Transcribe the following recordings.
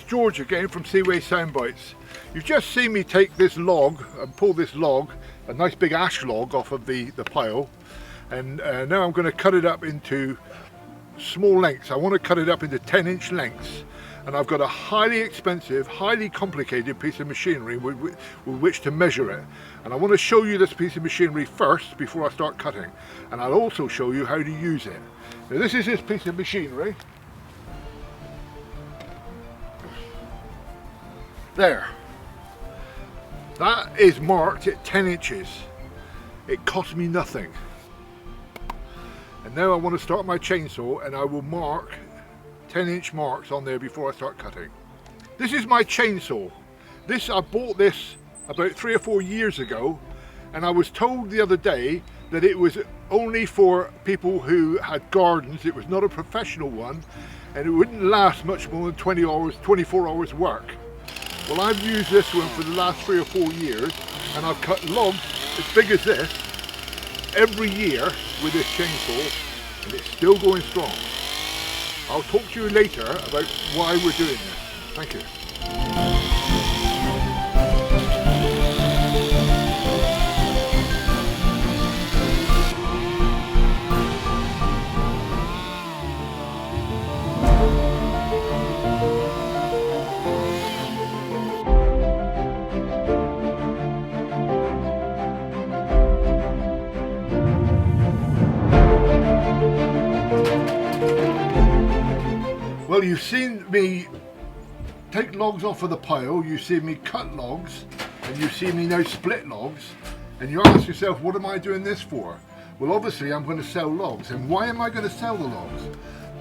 George again from Seeway Soundbites. You've just seen me take this log and pull this log, a nice big ash log, off of the pile, and now I'm going to cut it up into small lengths. I want to cut it up into 10-inch lengths, and I've got a highly expensive, highly complicated piece of machinery with which to measure it. And I want to show you this piece of machinery first before I start cutting, and I'll also show you how to use it. Now this is this piece of machinery. There. That is marked at 10 inches. It cost me nothing. And now I want to start my chainsaw, and I will mark 10-inch marks on there before I start cutting. This is my chainsaw. I bought this about 3 or 4 years ago, and I was told the other day that it was only for people who had gardens. It was not a professional one, and it wouldn't last much more than 20 hours, 24 hours work. Well, I've used this one for the last 3 or 4 years, and I've cut logs as big as this every year with this chainsaw, and it's still going strong. I'll talk to you later about why we're doing this. Thank you. Well, you've seen me take logs off of the pile, you've seen me cut logs, and you've seen me now split logs, and you ask yourself, what am I doing this for? Well, obviously I'm going to sell logs. And why am I going to sell the logs?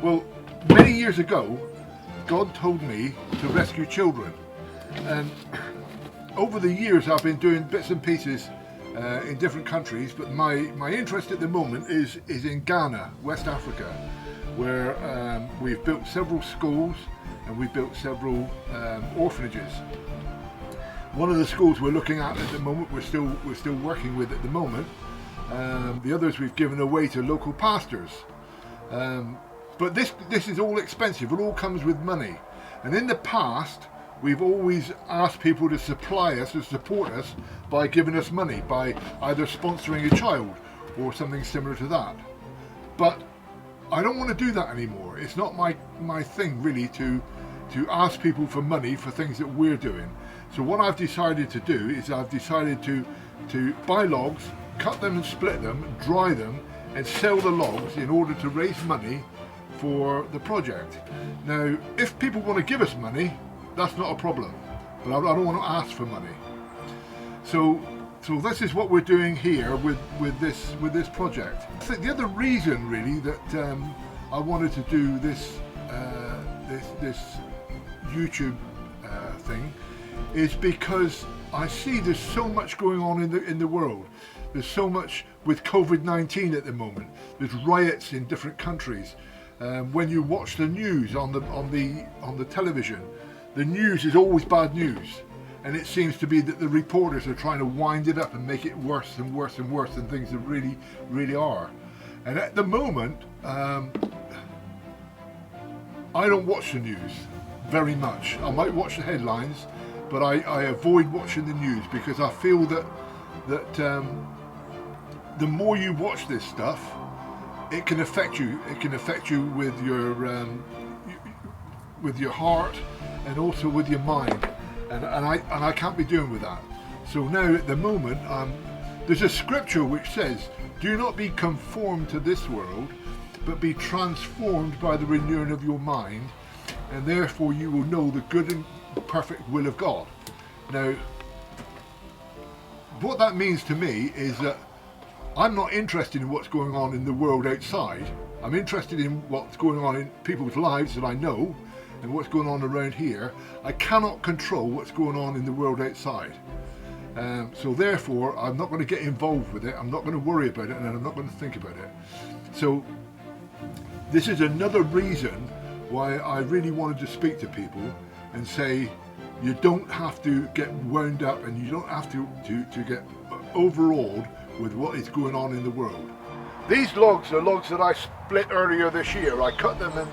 Well, many years ago, God told me to rescue children, and over the years I've been doing bits and pieces in different countries, but my interest at the moment is in Ghana, West Africa, where we've built several schools and we've built several orphanages. One of the schools we're looking at the moment, we're still working with at the moment. The others we've given away to local pastors. But this is all expensive. It all comes with money. And in the past, we've always asked people to supply us, to support us by giving us money, by either sponsoring a child or something similar to that. But I don't want to do that anymore. It's not my thing really to ask people for money for things that we're doing. So what I've decided to do is I've decided to buy logs, cut them and split them, dry them, and sell the logs in order to raise money for the project. Now, if people want to give us money, that's not a problem, but I don't want to ask for money. So this is what we're doing here with this project. I think the other reason really that I wanted to do this YouTube thing is because I see there's so much going on in the world. There's so much with COVID-19 at the moment. There's riots in different countries. When you watch the news on the television, the news is always bad news. And it seems to be that the reporters are trying to wind it up and make it worse and worse and worse than things that really, really are. And at the moment, I don't watch the news very much. I might watch the headlines, but I avoid watching the news because I feel that the more you watch this stuff, it can affect you. It can affect you with your heart and also with your mind. And I can't be doing with that. So now at the moment, there's a scripture which says, do not be conformed to this world, but be transformed by the renewing of your mind, and therefore you will know the good and perfect will of God. Now, what that means to me is that I'm not interested in what's going on in the world outside. I'm interested in what's going on in people's lives that I know, and what's going on around here. I cannot control what's going on in the world outside. So therefore, I'm not going to get involved with it, I'm not going to worry about it, and I'm not going to think about it. So this is another reason why I really wanted to speak to people and say, you don't have to get wound up and you don't have to get overawed with what is going on in the world. These logs are logs that I split earlier this year. I cut them in,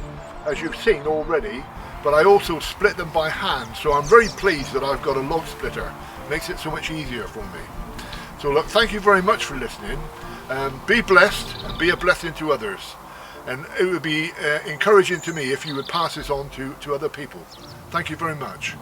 as you've seen already, but I also split them by hand, so I'm very pleased that I've got a log splitter. Makes it so much easier for me. So look, thank you very much for listening. Be blessed and be a blessing to others. And it would be encouraging to me if you would pass this on to other people. Thank you very much.